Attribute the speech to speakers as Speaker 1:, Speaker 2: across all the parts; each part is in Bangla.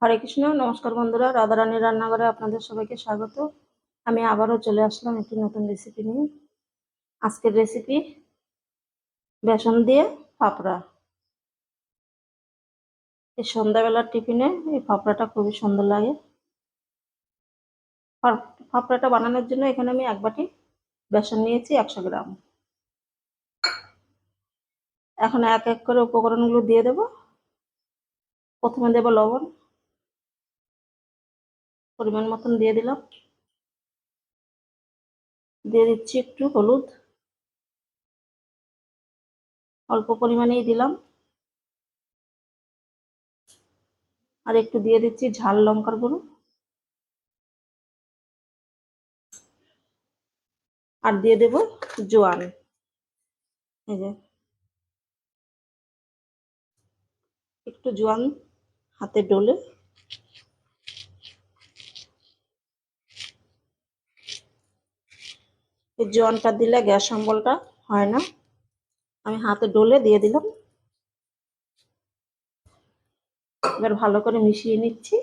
Speaker 1: হরে কৃষ্ণ। নমস্কার বন্ধুরা, রাধারানীর রান্নাঘরে আপনাদের সবাইকে স্বাগত। আমি আবারও চলে আসলাম একটি নতুন রেসিপি নিয়ে। আজকের রেসিপি বেসন দিয়ে ফাফড়া। এই সন্ধ্যাবেলার টিফিনে এই ফাফড়াটা খুবই সুন্দর লাগে। ফাফড়াটা বানানোর জন্য এখানে আমি এক বাটি বেসন নিয়েছি 100 গ্রাম। এখন এক এক করে উপকরণগুলো দিয়ে দেব। প্রথমে দেব লবণ, পরিমাণ মতন দিয়ে দিলাম। দিয়ে দিচ্ছি একটু হলুদ, অল্প পরিমাণেই দিলাম। আর একটু দিয়ে দিচ্ছি ঝাল লঙ্কার গুঁড়ো। আর দিয়ে দেব জোয়ান। এই যে একটু জোয়ান হাতে ডলে এই জোয়ানটা দিলে গ্যাস অম্বলটা হয় না। আমি হাতে ডলে দিয়ে দিলাম। এবার ভালো করে মিশিয়ে নিচ্ছি।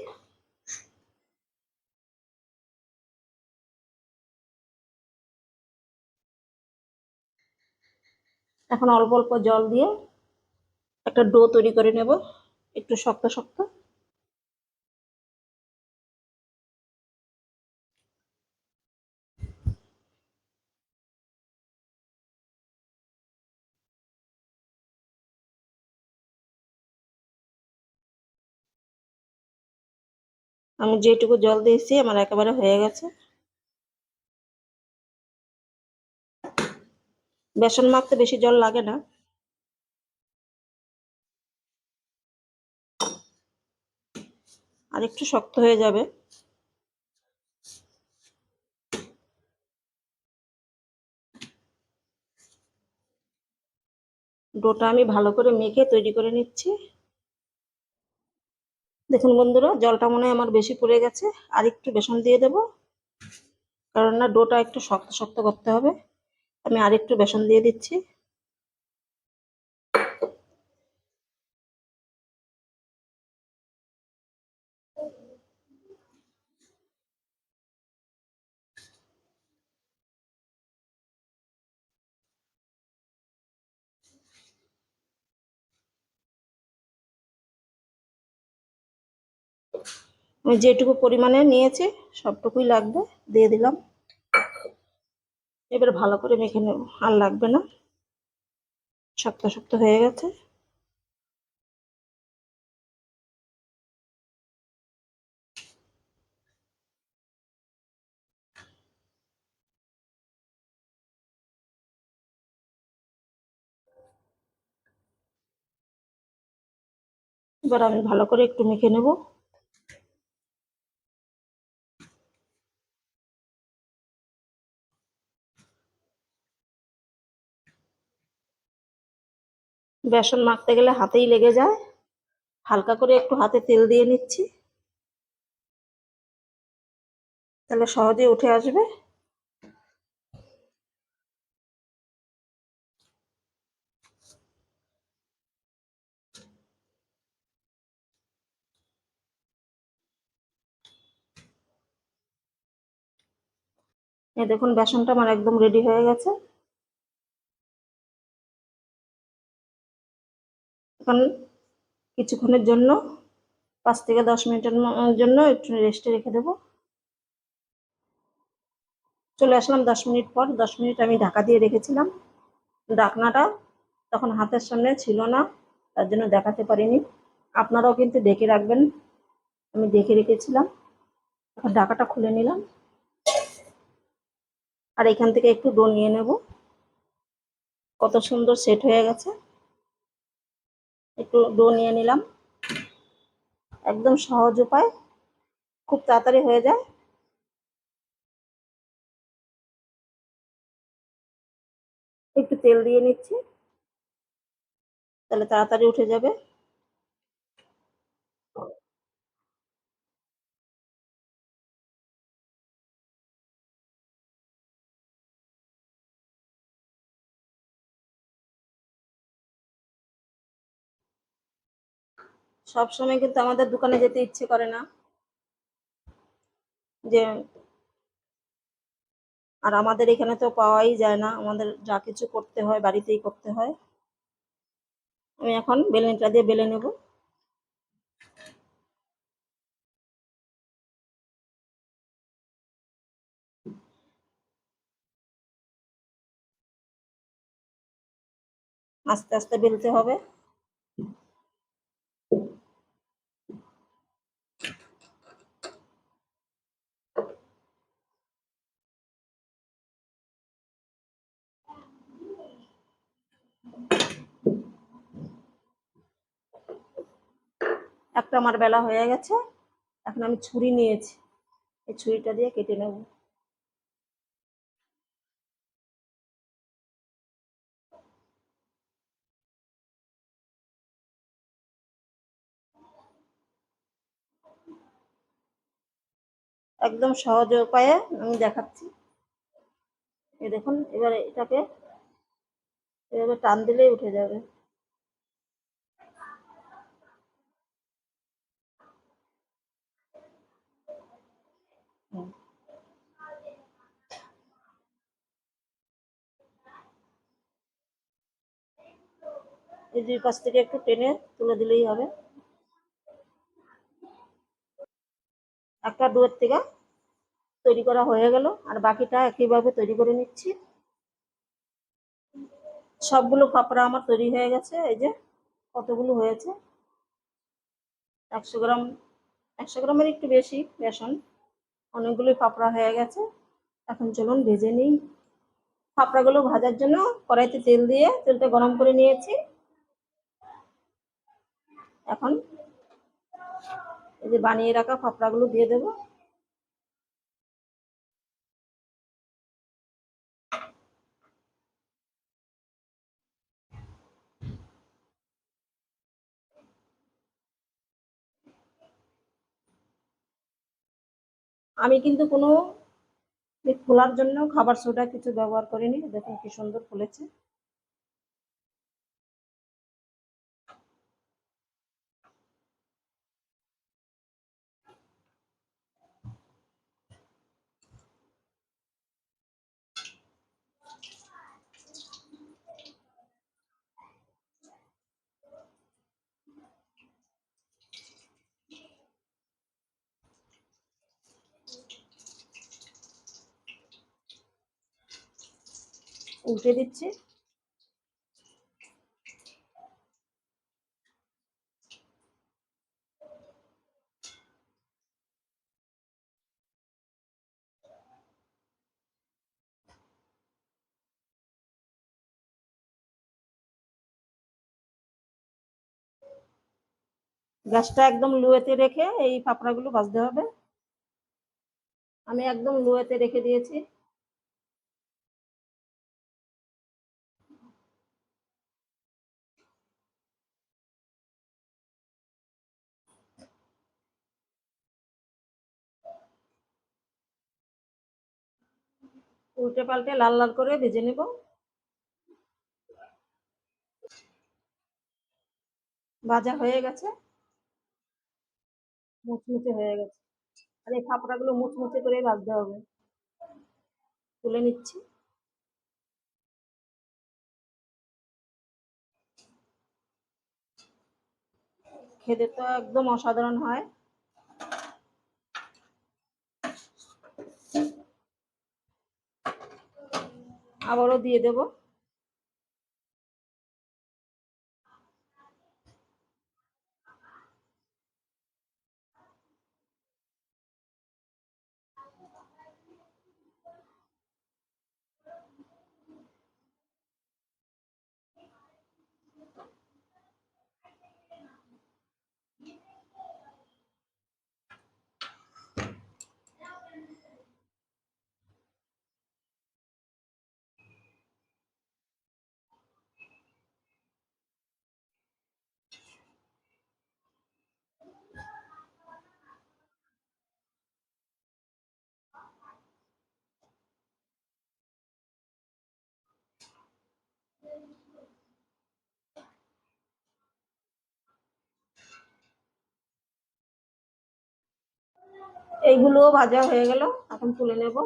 Speaker 1: এখন অল্প অল্প জল দিয়ে একটা ডো তৈরি করে নেব, একটু শক্ত শক্ত। আমি যেটুকু জল দিয়েছি আমার একেবারে হয়ে গেছে। বেসন মাখতে বেশি জল লাগে না। আর একটু শক্ত হয়ে যাবে। ডোটা আমি ভালো করে মেখে তৈরি করে নিচ্ছি। দেখুন বন্ধুরা, জলটা মনে হয় আমার বেশি পড়ে গেছে। আর একটু বেসন দিয়ে দেব, কারণ না ডোটা একটু শক্ত শক্ত করতে হবে। আমি আর একটু বেসন দিয়ে দিচ্ছি। আমি যেটুকু পরিমাণে নিয়েছি সবটুকুই লাগবে, দিয়ে দিলাম। এবার ভালো করে মেখে নেব, আর লাগবে না, শক্ত শক্ত হয়ে গেছে। এবার আমি ভালো করে একটু মেখে নেব। বেসন মাখতে গেলে হাতেই লেগে যায়, হালকা করে একটু হাতে তেল দিয়ে নিচ্ছি, তাহলে সহজেই উঠে আসবে। এই দেখুন বেসনটা আমার একদম রেডি হয়ে গেছে। এখন কিছুক্ষণের জন্য 5 থেকে 10 মিনিটের জন্য একটু রেস্টে রেখে দেব। চলে আসলাম 10 মিনিট পর। 10 মিনিট আমি ঢাকা দিয়ে রেখেছিলাম। ঢাকনাটা তখন হাতের সামনে ছিল না, তার জন্য দেখাতে পারিনি। আপনারাও কিন্তু ঢেকে রাখবেন, আমি দেখে রেখেছিলাম। এখন ঢাকাটা খুলে নিলাম, আর এখান থেকে একটু ডো নিয়ে নেব। কত সুন্দর সেট হয়ে গেছে। একটু ডো নিয়ে নিলাম। একদম সহজ উপায়, খুব তাড়াতাড়ি হয়ে যায়। একটু তেল দিয়ে নিচ্ছি, তাহলে তাড়াতাড়ি উঠে যাবে। সব সময় কিন্তু আমাদের দোকানে যেতে ইচ্ছে করে না, যে আর আমাদের এখানে তো পাওয়াই যায় না, আমাদের যা কিছু করতে হয় বাড়িতেই করতে হয়। আমি এখন বেলনিটা দিয়ে বেলে নেব। আস্তে আস্তে বেলতে হবে। একটা আমার বেলা হয়ে গেছে, এখন আমি ছুরি নিয়েছি, এই ছুরিটা দিয়ে কেটে নেব। একদম সহজ উপায়ে আমি দেখাচ্ছি। এই দেখুন, এবারে এটাকে এভাবে টান দিলেই উঠে যাবে। এই দুই পাশ থেকে একটু টেনে তুলে দিলেই হবে। একটা ডুয়ের থেকে তৈরি করা হয়ে গেল, আর বাকিটা একইভাবে তৈরি করে নিচ্ছি। সবগুলো পাপড়া আমার তৈরি হয়ে গেছে। এই যে কতগুলো হয়েছে, 100 গ্রাম, 100 গ্রামের একটু বেশি বেসন, অনেকগুলোই পাপড়া হয়ে গেছে। এখন চলুন ভেজে নিই। পাপড়াগুলো ভাজার জন্য কড়াইতে তেল দিয়ে তেলটা গরম করে নিয়েছি। এখন এই যে বানিয়ে রাখা পাপড়াগুলো দিয়ে দেবো। আমি কিন্তু কোনো ফোলার জন্য খাবার সোডা কিছু ব্যবহার করিনি। দেখুন কি সুন্দর ফুলেছে। উল্টে দিচ্ছি। গ্যাসটা একদম লোয়েতে রেখে এই পাপড়াগুলো ভাজতে হবে। আমি একদম লোয়েতে রেখে দিয়েছি। উল্টে পাল্টে লাল লাল করে ভেজে নেব। ভাজা হয়ে গেছে, মুচমুচে হয়ে গেছে। আর এই পাপড়াগুলো মুচমুচে করে ভাজতে হবে। তুলে নিচ্ছি। খেতে তো একদম অসাধারণ হয়। আবারও দিয়ে দেব। এইগুলোও ভাজা হয়ে গেল, এখন তুলে নেব।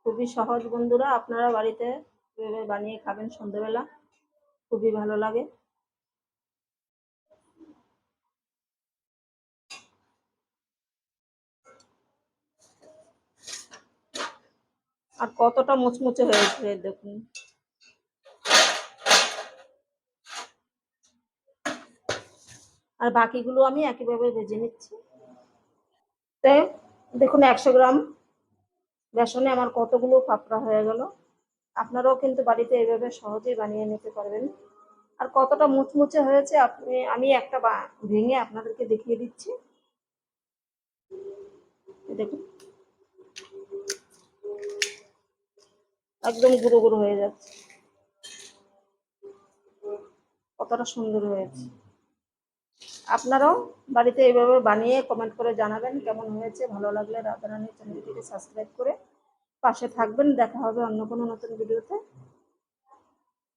Speaker 1: খুবই সহজ বন্ধুরা, আপনারা বাড়িতে এভাবে বানিয়ে খাবেন সন্ধ্যেবেলা, খুবই ভালো লাগে। আর কতটা মুচমুচে হয়েছে দেখুন। আর বাকিগুলো আমি একইভাবে ভেজে নিচ্ছি। দেখুন 100 গ্রাম বেসনে আমার কতগুলো পাপড়া হয়ে গেল। আপনারাও কিন্তু বাড়িতে এইভাবে সহজেই বানিয়ে নিতে পারবেন। আর কতটা মুচমুচে হয়েছে আমি একটা ভেঙে আপনাদেরকে দেখিয়ে দিচ্ছি। দেখুন একদম গুঁড়ো গুঁড়ো হয়ে যাচ্ছে, কতটা সুন্দর হয়েছে। আপনারাও বাড়িতে এইভাবে বানিয়ে কমেন্ট করে জানাবেন কেমন হয়েছে। ভালো লাগলে রাধারানী চ্যানেলটিকে সাবস্ক্রাইব করে পাশে থাকবেন। দেখা হবে অন্য কোনো নতুন ভিডিওতে।